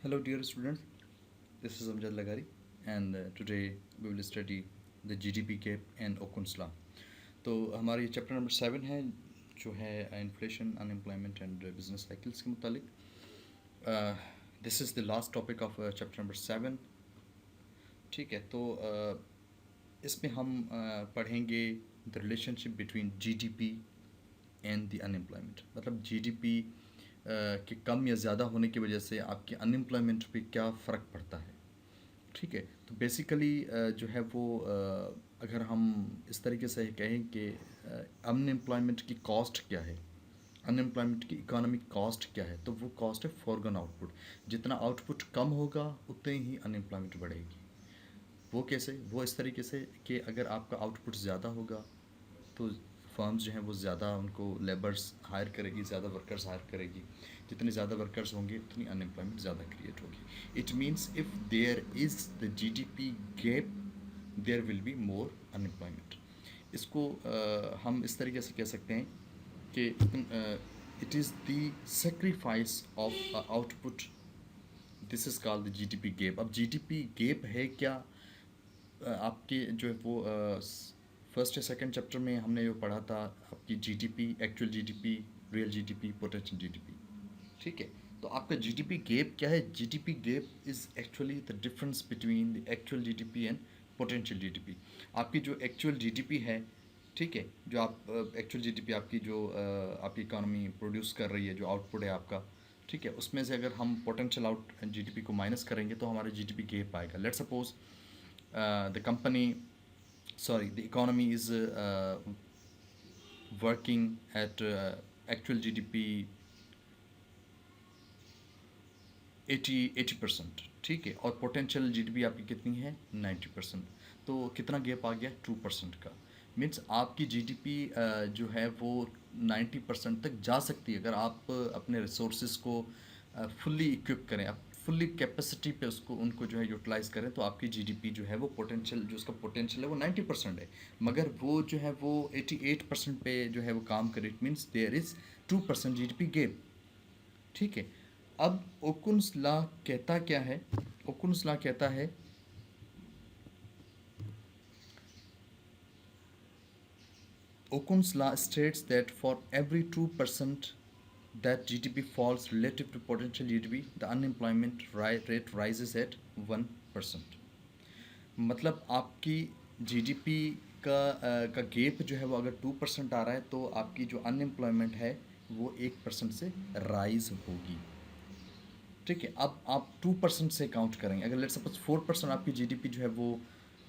Hello, dear students. This is Amjad Lagari, and today we will study the GDP gap and Okun's law. तो हमारा ये chapter number 7 है जो है inflation unemployment and business cycles के मुतालिक. This is the last topic of chapter number 7. ठीक है, तो इसमें हम पढ़ेंगे the relationship between GDP and the unemployment. मतलब जीडीपी के कम या ज़्यादा होने की वजह से आपके अनएम्प्लॉयमेंट पे क्या फ़र्क पड़ता है. ठीक है, तो बेसिकली जो है वो अगर हम इस तरीके से कहें कि अनएम्प्लॉयमेंट की कॉस्ट क्या है, अनएम्प्लॉयमेंट की इकोनॉमिक कॉस्ट क्या है, तो वो कॉस्ट है फॉरगॉन आउटपुट. जितना आउटपुट कम होगा उतनी ही अनएम्प्लॉयमेंट बढ़ेगी. वो कैसे? वो इस तरीके से कि अगर आपका आउटपुट ज़्यादा होगा तो फर्म्स जो हैं वो ज़्यादा उनको लेबर्स हायर करेगी, ज़्यादा वर्कर्स हायर करेगी. जितने ज़्यादा वर्कर्स होंगे उतनी अनएम्प्लॉयमेंट ज़्यादा क्रिएट होगी. It means if there is the GDP gap there will be more unemployment. इसको हम इस तरीके से कह सकते हैं कि it is the sacrifice of output. This is called the GDP gap. अब जीडीपी गैप है क्या? आपके जो है वो फर्स्ट या सेकंड चैप्टर में हमने जो पढ़ा था आपकी GDP, actual GDP, real GDP, potential GDP. ठीक है, तो आपका जीडीपी गैप क्या है? GDP gap is actually the difference between the actual GDP and potential GDP. आपकी जो एक्चुअल जीडीपी है, ठीक है, जो आप एक्चुअल जीडीपी आपकी जो आपकी इकोनॉमी प्रोड्यूस कर रही है, जो आउटपुट है आपका, ठीक है, उसमें से अगर हम पोटेंशियल आउट जीडीपी को माइनस करेंगे तो हमारा जीडीपी गैप आएगा. Let's suppose the company, sorry, the economy is working at actual GDP 80%. ठीक है, और पोटेंशियल जीडीपी आपकी कितनी है? 90%. तो कितना गैप आ गया? 2% का. मीन्स आपकी जीडीपी जो है वो 90% तक जा सकती है अगर आप अपने रिसोर्सेज को फुल्ली इक्विप करें, आप फुल्ली कैपेसिटी पे उसको उनको जो है यूटिलाइज करें, तो आपकी जीडीपी जो है वो पोटेंशियल, जो उसका पोटेंशियल है वो 90% है. मगर वो जो है वो 88% पे जो है वो काम करे. It means there is 2% GDP gap. ठीक है, अब ओकुन्स लॉ कहता क्या है? ओकुन्स लॉ कहता है Okun's law states that for every 2% that GDP falls relative to potential GDP, the unemployment rate rises at 1%. मतलब आपकी जीडीपी का गैप जो है वो अगर 2% आ रहा है तो आपकी जो अनएम्प्लॉयमेंट है वो 1% से राइज होगी. ठीक है, अब आप 2% से काउंट करेंगे. अगर लेट सपोज 4% आपकी जीडीपी जो है वो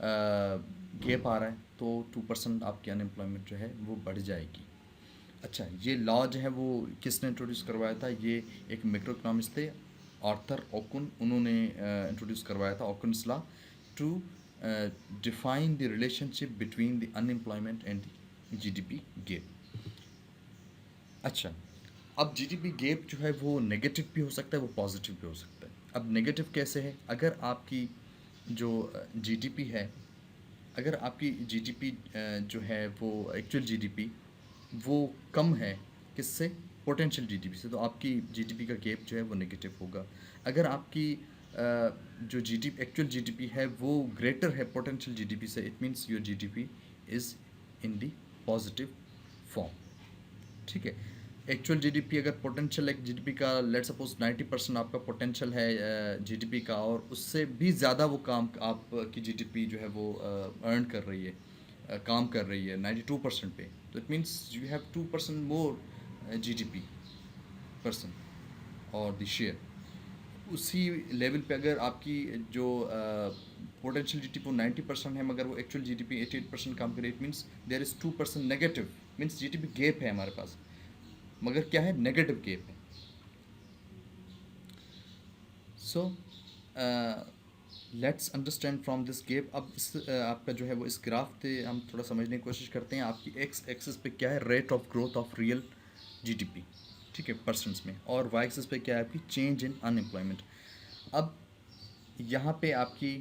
गैप आ रहा है तो 2% आपकी अनएम्प्लॉयमेंट जो है वो बढ़ जाएगी. अच्छा, ये लॉ जो है वो किसने इंट्रोड्यूस करवाया था? ये एक मैक्रो इकोनॉमिस्ट थे, आर्थर ओकुन. उन्होंने इंट्रोड्यूस करवाया था Okun's law to define the relationship between the unemployment and the GDP gap. अच्छा, अब जीडीपी गैप जो है वो नेगेटिव भी हो सकता है, वो पॉजिटिव भी हो सकता है. अब नेगेटिव कैसे है? अगर आपकी जो जीडीपी है, अगर आपकी जीडीपी जो है वो एक्चुअल जीडीपी वो कम है किससे? पोटेंशियल जीडीपी से, तो आपकी जीडीपी का गैप जो है वो नेगेटिव होगा. अगर आपकी जो जीडीपी एक्चुअल जीडीपी है वो ग्रेटर है पोटेंशियल जीडीपी से, it means your GDP is in the positive form. ठीक है, एक्चुअल जीडीपी अगर पोटेंशियल एक जीडीपी का लेट सपोज 90% आपका पोटेंशियल है जीडीपी का, और उससे भी ज़्यादा वो काम आपकी जीडीपी जो है वो अर्न कर रही है, काम कर रही है 92% पे, तो it means you have 2% more GDP person और द शेयर. उसी लेवल पे अगर आपकी जो पोटेंशियल जीडीपी वो 90% है मगर वो एक्चुअल जीडीपी 88% काम करे, it means there is 2% negative. Means GDP gap है हमारे पास, मगर क्या है? नेगेटिव गैप है. So let's understand from this gap. अब इस आपका जो है वो इस ग्राफ से हम थोड़ा समझने की कोशिश करते हैं. आपकी एक्स एक्सिस पे क्या है? Rate of growth of real GDP. ठीक है, परसेंट्स में. और वाई एक्सिस पे क्या है? आपकी चेंज इन अनएम्प्लॉयमेंट. अब यहाँ पे आपकी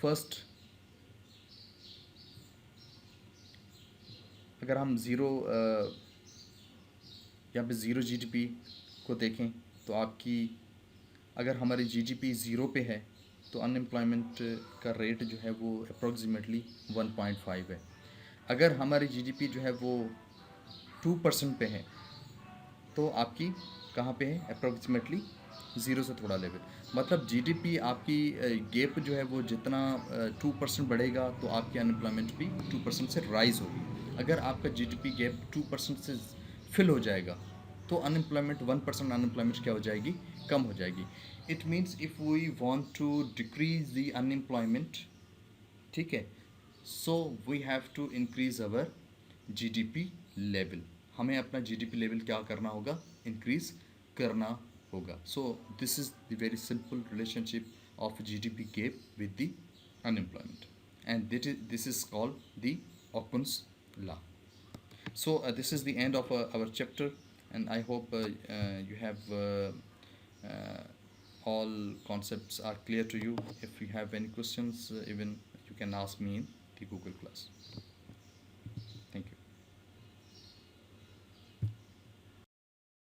फर्स्ट अगर हम ज़ीरो यहाँ पे ज़ीरो जीडीपी को देखें तो आपकी अगर हमारी जीडीपी ज़ीरो पे है तो अनएम्प्लॉयमेंट का रेट जो है वो अप्रॉक्सीमेटली 1.5 है। अगर हमारी जीडीपी जो है वो 2% पे है तो आपकी कहाँ पे है, अप्रॉक्सीमेटली ज़ीरो से थोड़ा लेवल। मतलब जीडीपी आपकी गैप जो है वो जितना 2% बढ़ेगा तो आपकी अनएम्प्लॉयमेंट भी 2% से राइज होगी। अगर आपका जीडीपी गैप 2% से फिल हो जाएगा तो अनएम्प्लॉयमेंट 1% अनएम्प्लॉयमेंट क्या हो जाएगी, कम हो जाएगी। It means if we want to decrease the unemployment, ठीक है, so we have to increase our GDP level. हमें अपना जीडीपी लेवल क्या करना होगा, इंक्रीज करना होगा। So this is the very simple relationship of GDP gap with the unemployment, and this is called the Okun's law. So this is the end of our chapter, and I hope you have all concepts are clear to you. If you have any questions, even you can ask me in the Google class.